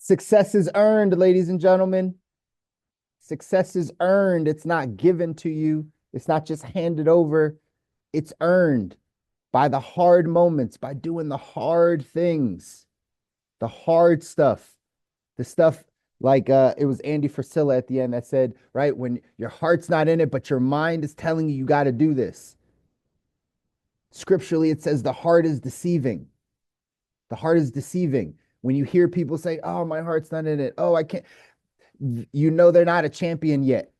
Success is earned, ladies and gentlemen. Success is earned. It's not given to you. It's not just handed over. It's earned by the hard moments, by doing the hard things, the hard stuff, the stuff like it was Andy Frisella at the end that said, right, when your heart's not in it, but your mind is telling you got to do this. Scripturally, it says the heart is deceiving. The heart is deceiving. When you hear people say, oh, my heart's not in it. Oh, I can't. You know, they're not a champion yet.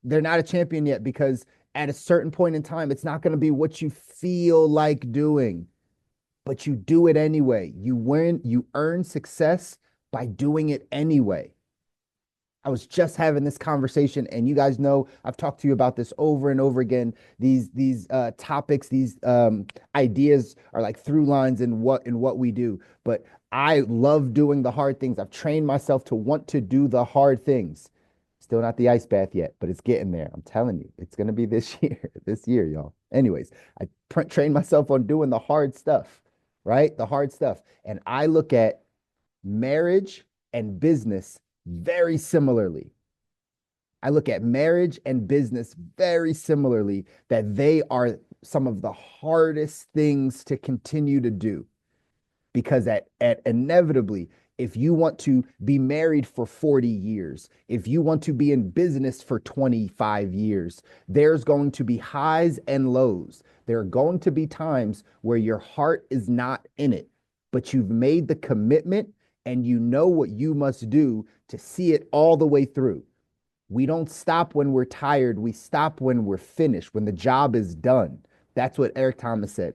They're not a champion yet because at a certain point in time, it's not going to be what you feel like doing, but you do it anyway. You win, you earn success by doing it anyway. I was just having this conversation, and you guys know I've talked to you about this over and over again. These topics, these ideas are like through lines in what we do. But I love doing the hard things. I've trained myself to want to do the hard things. Still not the ice bath yet, but it's getting there. I'm telling you, it's gonna be this year, this year, y'all. Anyways, I trained myself on doing the hard stuff, right? The hard stuff, and I look at marriage and business very similarly. I look at marriage and business very similarly, that they are some of the hardest things to continue to do because at inevitably, if you want to be married for 40 years, if you want to be in business for 25 years, there's going to be highs and lows. There are going to be times where your heart is not in it, but you've made the commitment and you know what you must do to see it all the way through. We don't stop when we're tired. We stop when we're finished, when the job is done. That's what Eric Thomas said.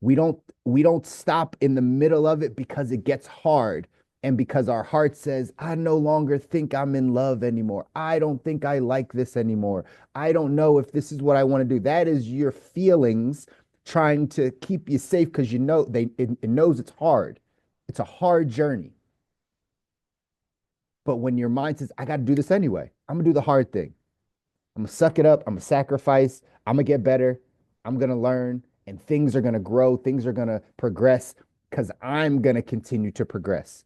We don't stop in the middle of it because it gets hard and because our heart says, I no longer think I'm in love anymore. I don't think I like this anymore. I don't know if this is what I want to do. That is your feelings trying to keep you safe because you know it knows it's hard. It's a hard journey. But when your mind says, I got to do this anyway, I'm going to do the hard thing. I'm going to suck it up. I'm going to sacrifice. I'm going to get better. I'm going to learn and things are going to grow. Things are going to progress because I'm going to continue to progress.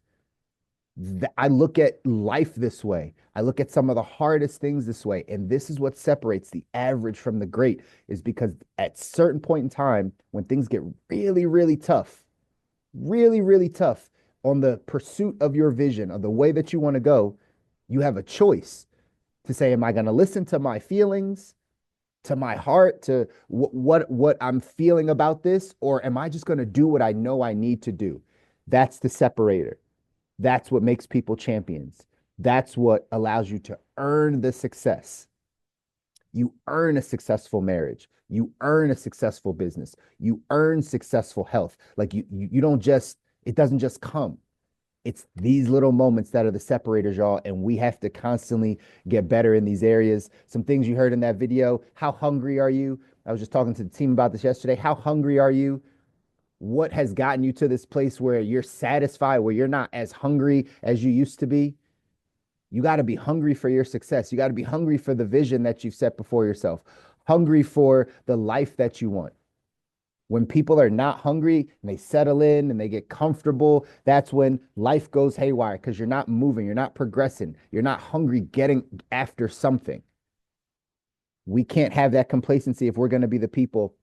I look at life this way. I look at some of the hardest things this way. And this is what separates the average from the great is because at certain point in time, when things get really, really, really tough on the pursuit of your vision, of the way that you want to go, you have a choice to say, am I going to listen to my feelings, to my heart, to what I'm feeling about this, or am I just going to do what I know I need to do? That's the separator. That's what makes people champions. That's what allows you to earn the success. You earn a successful marriage. You earn a successful business. You earn successful health. Like you don't just, it doesn't just come. It's these little moments that are the separators, y'all. And we have to constantly get better in these areas. Some things you heard in that video. How hungry are you? I was just talking to the team about this yesterday. How hungry are you? What has gotten you to this place where you're satisfied, where you're not as hungry as you used to be? You got to be hungry for your success. You got to be hungry for the vision that you've set before yourself, hungry for the life that you want. When people are not hungry and they settle in and they get comfortable, that's when life goes haywire because you're not moving, you're not progressing, you're not hungry getting after something. We can't have that complacency if we're going to be the people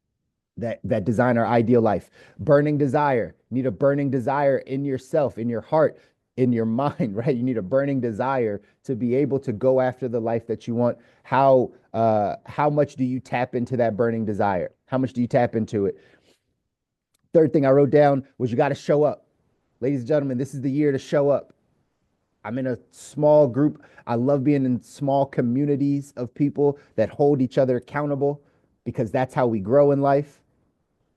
that design our ideal life. Burning desire. You need a burning desire in yourself, in your heart, in your mind, right? You need a burning desire to be able to go after the life that you want. How much do you tap into that burning desire? How much do you tap into it? Third thing I wrote down was you got to show up. Ladies and gentlemen, this is the year to show up. I'm in a small group. I love being in small communities of people that hold each other accountable because that's how we grow in life.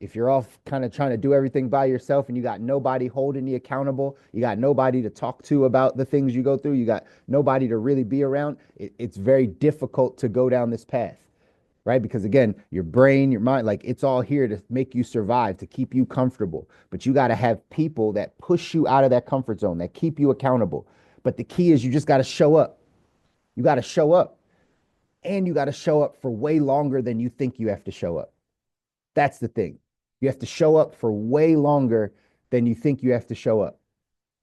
If you're off kind of trying to do everything by yourself and you got nobody holding you accountable, you got nobody to talk to about the things you go through, you got nobody to really be around, it's very difficult to go down this path, right? Because again, your brain, your mind, like it's all here to make you survive, to keep you comfortable. But you got to have people that push you out of that comfort zone, that keep you accountable. But the key is you just got to show up. You got to show up. And you got to show up for way longer than you think you have to show up. That's the thing. You have to show up for way longer than you think you have to show up.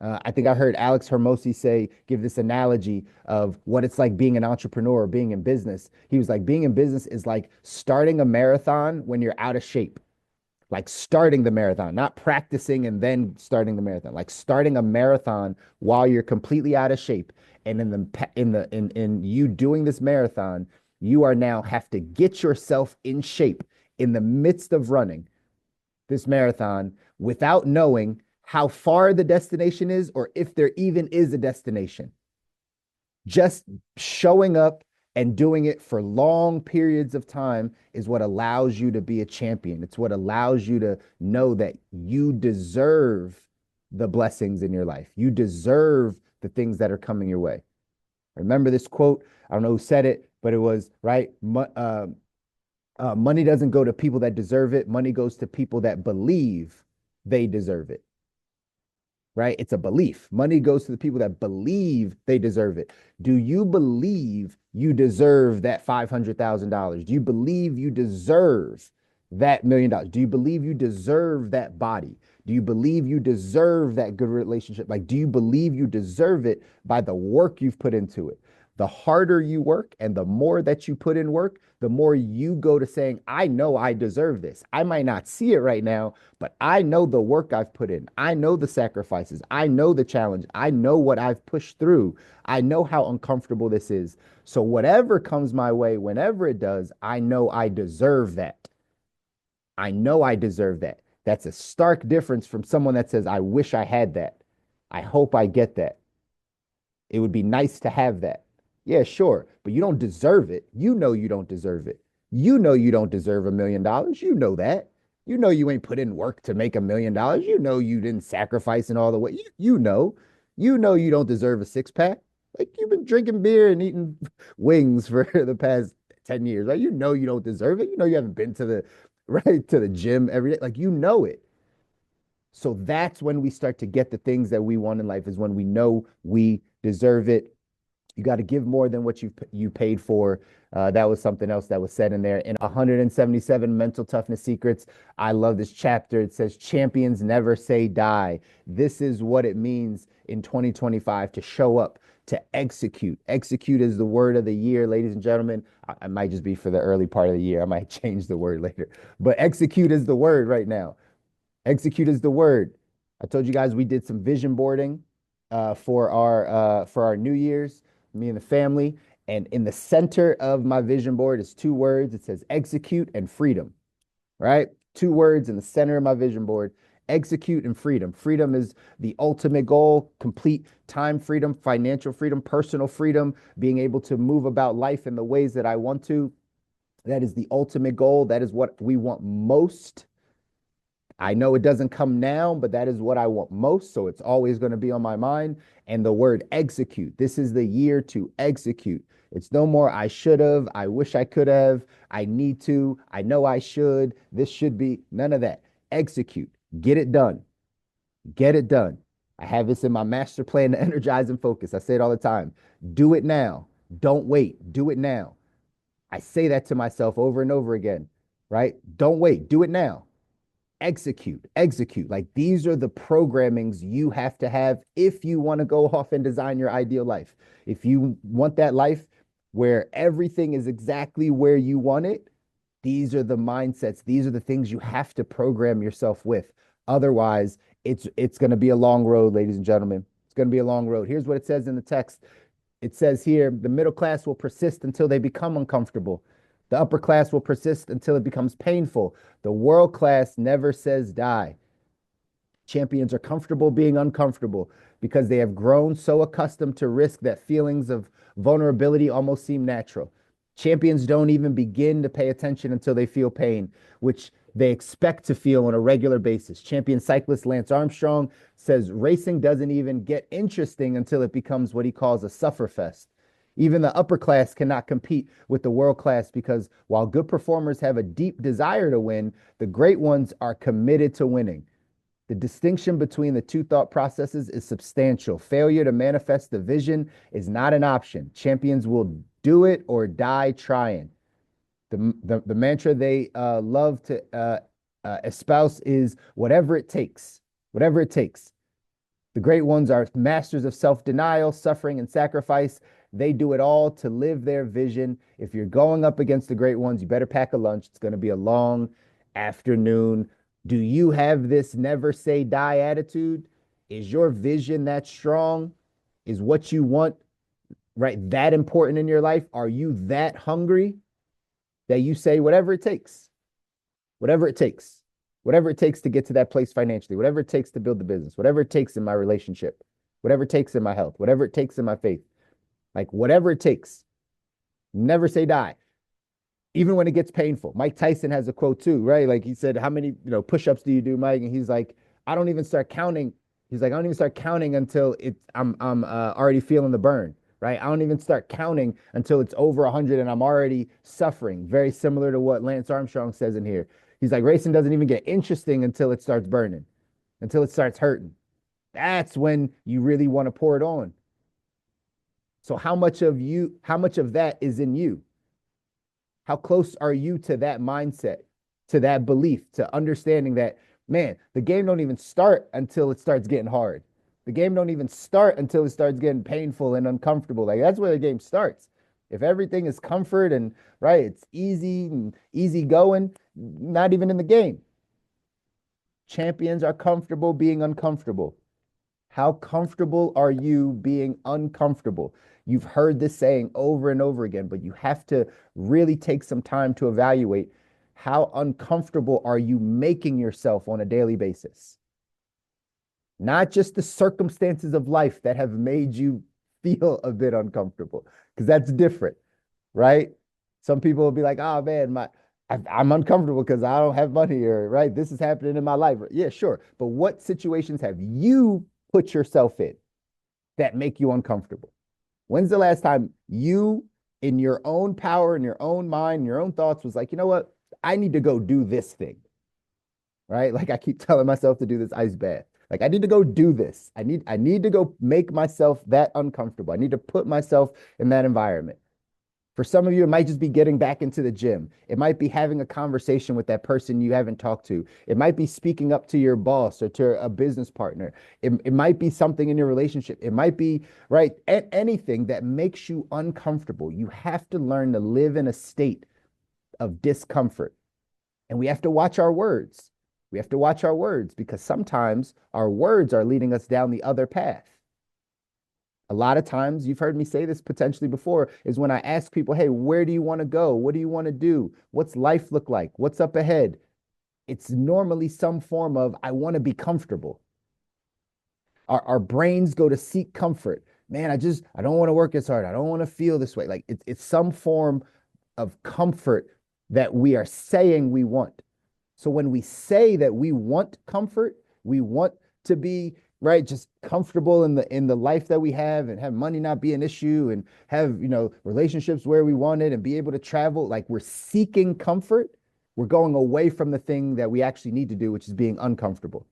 I think I heard Alex Hermosi give this analogy of what it's like being an entrepreneur or being in business. He was like, being in business is like starting a marathon when you're out of shape, like starting the marathon, not practicing and then starting the marathon, like starting a marathon while you're completely out of shape. And in you doing this marathon, you are now have to get yourself in shape in the midst of running this marathon without knowing how far the destination is or if there even is a destination. Just showing up and doing it for long periods of time is what allows you to be a champion. It's what allows you to know that you deserve the blessings in your life. You deserve the things that are coming your way. Remember this quote? I don't know who said it, but it was right. Money doesn't go to people that deserve it. Money goes to people that believe they deserve it. Right? It's a belief. Money goes to the people that believe they deserve it. Do you believe you deserve that $500,000? Do you believe you deserve that $1 million? Do you believe you deserve that body? Do you believe you deserve that good relationship? Like, do you believe you deserve it by the work you've put into it? The harder you work and the more that you put in work, the more you go to saying, I know I deserve this. I might not see it right now, but I know the work I've put in. I know the sacrifices. I know the challenge. I know what I've pushed through. I know how uncomfortable this is. So, whatever comes my way, whenever it does, I know I deserve that. I know I deserve that. That's a stark difference from someone that says, I wish I had that. I hope I get that. It would be nice to have that. Yeah, sure, but you don't deserve it. You know you don't deserve it. You know you don't deserve $1 million. You know that. You know you ain't put in work to make $1 million. You know you didn't sacrifice in all the way. You know. You know you don't deserve a six pack. Like you've been drinking beer and eating wings for the past 10 years. Right? You know you don't deserve it. You know you haven't been to the right to the gym every day. Like you know it. So that's when we start to get the things that we want in life is when we know we deserve it. You got to give more than what you paid for. That was something else that was said in there. In 177 mental toughness secrets, I love this chapter. It says champions never say die. This is what it means in 2025 to show up, to execute. Execute is the word of the year, ladies and gentlemen. I might just be for the early part of the year. I might change the word later, but execute is the word right now. Execute is the word. I told you guys we did some vision boarding for our New Year's, me and the family. And in the center of my vision board is two words. It says execute and freedom, right? Two words in the center of my vision board, execute and freedom. Freedom is the ultimate goal, complete time freedom, financial freedom, personal freedom, being able to move about life in the ways that I want to. That is the ultimate goal. That is what we want most. I know it doesn't come now, but that is what I want most. So it's always going to be on my mind. And the word execute. This is the year to execute. It's no more I should have, I wish I could have, I need to, I know I should, this should be none of that. Execute. Get it done. Get it done. I have this in my master plan to energize and focus. I say it all the time. Do it now. Don't wait. Do it now. I say that to myself over and over again, right? Don't wait. Do it now. Execute. Like these are the programmings you have to have if you want to go off and design your ideal life. If you want that life where everything is exactly where you want it, these are the mindsets, these are the things you have to program yourself with. Otherwise, it's going to be a long road, ladies and gentlemen. It's going to be a long road. Here's what it says in the text. It says here, the middle class will persist until they become uncomfortable. The upper class will persist until it becomes painful. The world class never says die. Champions are comfortable being uncomfortable because they have grown so accustomed to risk that feelings of vulnerability almost seem natural. Champions don't even begin to pay attention until they feel pain, which they expect to feel on a regular basis. Champion cyclist Lance Armstrong says racing doesn't even get interesting until it becomes what he calls a sufferfest. Even the upper class cannot compete with the world class because while good performers have a deep desire to win, the great ones are committed to winning. The distinction between the two thought processes is substantial. Failure to manifest the vision is not an option. Champions will do it or die trying. The mantra they love to espouse is whatever it takes. Whatever it takes. The great ones are masters of self-denial, suffering, and sacrifice. They do it all to live their vision. If you're going up against the great ones, you better pack a lunch. It's going to be a long afternoon. Do you have this never say die attitude? Is your vision that strong? Is what you want, right, that important in your life? Are you that hungry that you say whatever it takes? Whatever it takes, whatever it takes to get to that place financially, whatever it takes to build the business, whatever it takes in my relationship, whatever it takes in my health, whatever it takes in my faith, like whatever it takes, never say die, even when it gets painful. Mike Tyson has a quote too, right? Like he said, how many, push-ups do you do, Mike? And he's like, I don't even start counting. He's like, I don't even start counting until I'm already feeling the burn, right? I don't even start counting until it's over 100 and I'm already suffering. Very similar to what Lance Armstrong says in here. He's like, racing doesn't even get interesting until it starts burning, until it starts hurting. That's when you really want to pour it on. So how much of that is in you? How close are you to that mindset, to that belief, to understanding that, man, the game don't even start until it starts getting hard. The game don't even start until it starts getting painful and uncomfortable. Like that's where the game starts. If everything is comfort and right, it's easy and easy going, not even in the game. Champions are comfortable being uncomfortable. How comfortable are you being uncomfortable? You've heard this saying over and over again, but you have to really take some time to evaluate how uncomfortable are you making yourself on a daily basis? Not just the circumstances of life that have made you feel a bit uncomfortable, because that's different, right? Some people will be like, oh man, I'm uncomfortable because I don't have money, or right, this is happening in my life. Yeah, sure. But what situations have you put yourself in that make you uncomfortable? When's the last time you, in your own power, in your own mind, your own thoughts, was like, you know what? I need to go do this thing, right? Like I keep telling myself to do this ice bath. Like I need to go do this. I need to go make myself that uncomfortable. I need to put myself in that environment. For some of you, it might just be getting back into the gym. It might be having a conversation with that person you haven't talked to. It might be speaking up to your boss or to a business partner. It might be something in your relationship. It might be, right, anything that makes you uncomfortable. You have to learn to live in a state of discomfort. And we have to watch our words. We have to watch our words because sometimes our words are leading us down the other path. A lot of times, you've heard me say this potentially before, is when I ask people, hey, where do you want to go? What do you want to do? What's life look like? What's up ahead? It's normally some form of, I want to be comfortable. Our brains go to seek comfort. Man, I don't want to work as hard. I don't want to feel this way. Like it's some form of comfort that we are saying we want. So when we say that we want comfort, we want to be right, just comfortable in the life that we have and have money not be an issue and have, relationships where we want it and be able to travel, like we're seeking comfort, we're going away from the thing that we actually need to do, which is being uncomfortable.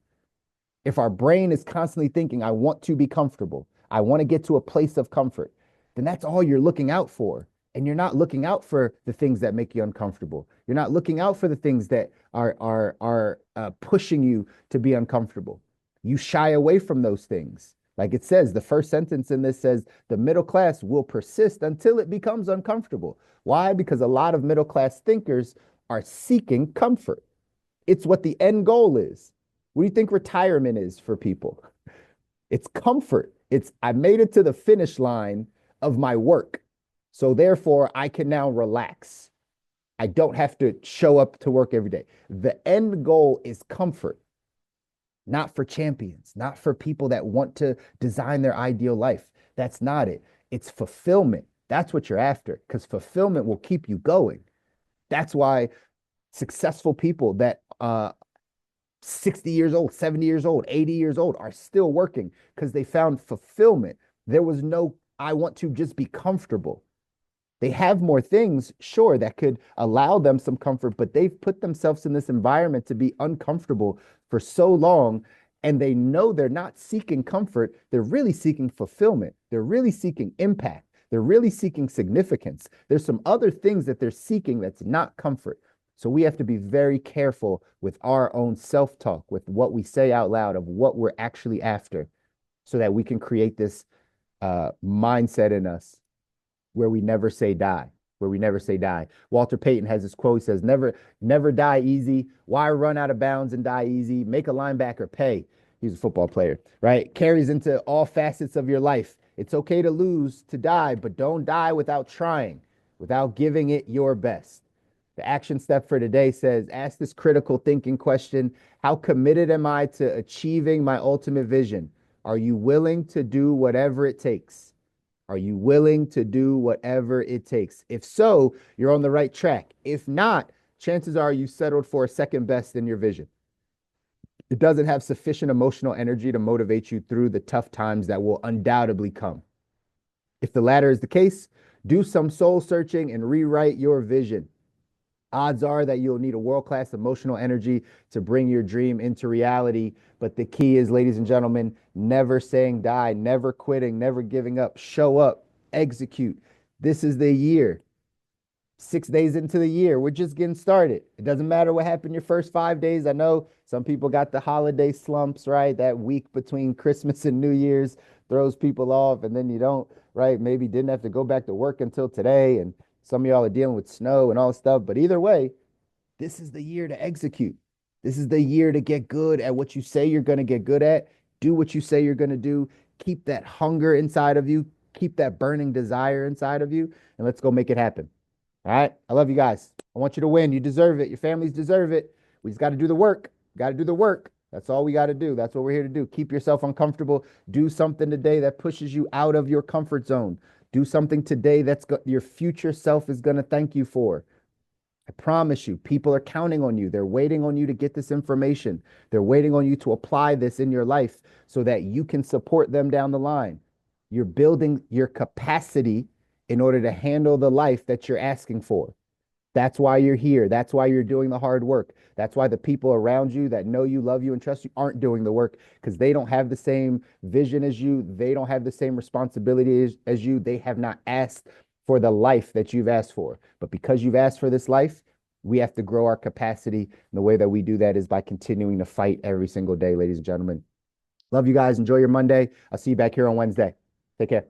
If our brain is constantly thinking, I want to be comfortable, I want to get to a place of comfort, then that's all you're looking out for. And you're not looking out for the things that make you uncomfortable. You're not looking out for the things that are pushing you to be uncomfortable. You shy away from those things. Like it says, the first sentence in this says, the middle class will persist until it becomes uncomfortable. Why? Because a lot of middle class thinkers are seeking comfort. It's what the end goal is. What do you think retirement is for people? It's comfort. It's, I made it to the finish line of my work. So therefore, I can now relax. I don't have to show up to work every day. The end goal is comfort, not for champions, not for people that want to design their ideal life. That's not it. It's fulfillment. That's what you're after, because fulfillment will keep you going. That's why successful people that 60 years old, 70 years old, 80 years old are still working because they found fulfillment. There was no, I want to just be comfortable. They have more things, sure, that could allow them some comfort, but they've put themselves in this environment to be uncomfortable for so long, and they know they're not seeking comfort. They're really seeking fulfillment. They're really seeking impact. They're really seeking significance. There's some other things that they're seeking that's not comfort. So we have to be very careful with our own self-talk, with what we say out loud of what we're actually after. so that we can create this mindset in us where we never say die, where we never say die. Walter Payton has this quote. He says, never die easy. Why run out of bounds and die easy? Make a linebacker pay. He's a football player, right? Carries into all facets of your life. It's okay to lose, to die, but don't die without trying, without giving it your best. The action step for today says, ask this critical thinking question. How committed am I to achieving my ultimate vision? Are you willing to do whatever it takes? Are you willing to do whatever it takes? If so, you're on the right track. If not, chances are you settled for a second best in your vision. It doesn't have sufficient emotional energy to motivate you through the tough times that will undoubtedly come. If the latter is the case, do some soul searching and rewrite your vision. Odds are that you'll need a world-class emotional energy to bring your dream into reality. But the key is, ladies and gentlemen, never saying die, never quitting, never giving up. Show up, execute. This is the year. 6 days into the year, we're just getting started. It doesn't matter what happened your first 5 days. I know some people got the holiday slumps, right? That week between Christmas and New Year's throws people off, and then you don't, right? Maybe didn't have to go back to work until today, and some of y'all are dealing with snow and all this stuff. But either way, this is the year to execute. This is the year to get good at what you say you're going to get good at. Do what you say you're going to do. Keep that hunger inside of you. Keep that burning desire inside of you, and let's go make it happen. All right. I love you guys. I want you to win. You deserve it. Your families deserve it. We just got to do the work. Got to do the work. That's all we got to do. That's what we're here to do. Keep yourself uncomfortable. Do something today that pushes you out of your comfort zone. Do something today that's your future self is going to thank you for. I promise you, people are counting on you. They're waiting on you to get this information. They're waiting on you to apply this in your life so that you can support them down the line. You're building your capacity in order to handle the life that you're asking for. That's why you're here. That's why you're doing the hard work. That's why the people around you that know you, love you, and trust you aren't doing the work, because they don't have the same vision as you. They don't have the same responsibility as you. They have not asked for the life that you've asked for. But because you've asked for this life, we have to grow our capacity. And the way that we do that is by continuing to fight every single day, ladies and gentlemen. Love you guys. Enjoy your Monday. I'll see you back here on Wednesday. Take care.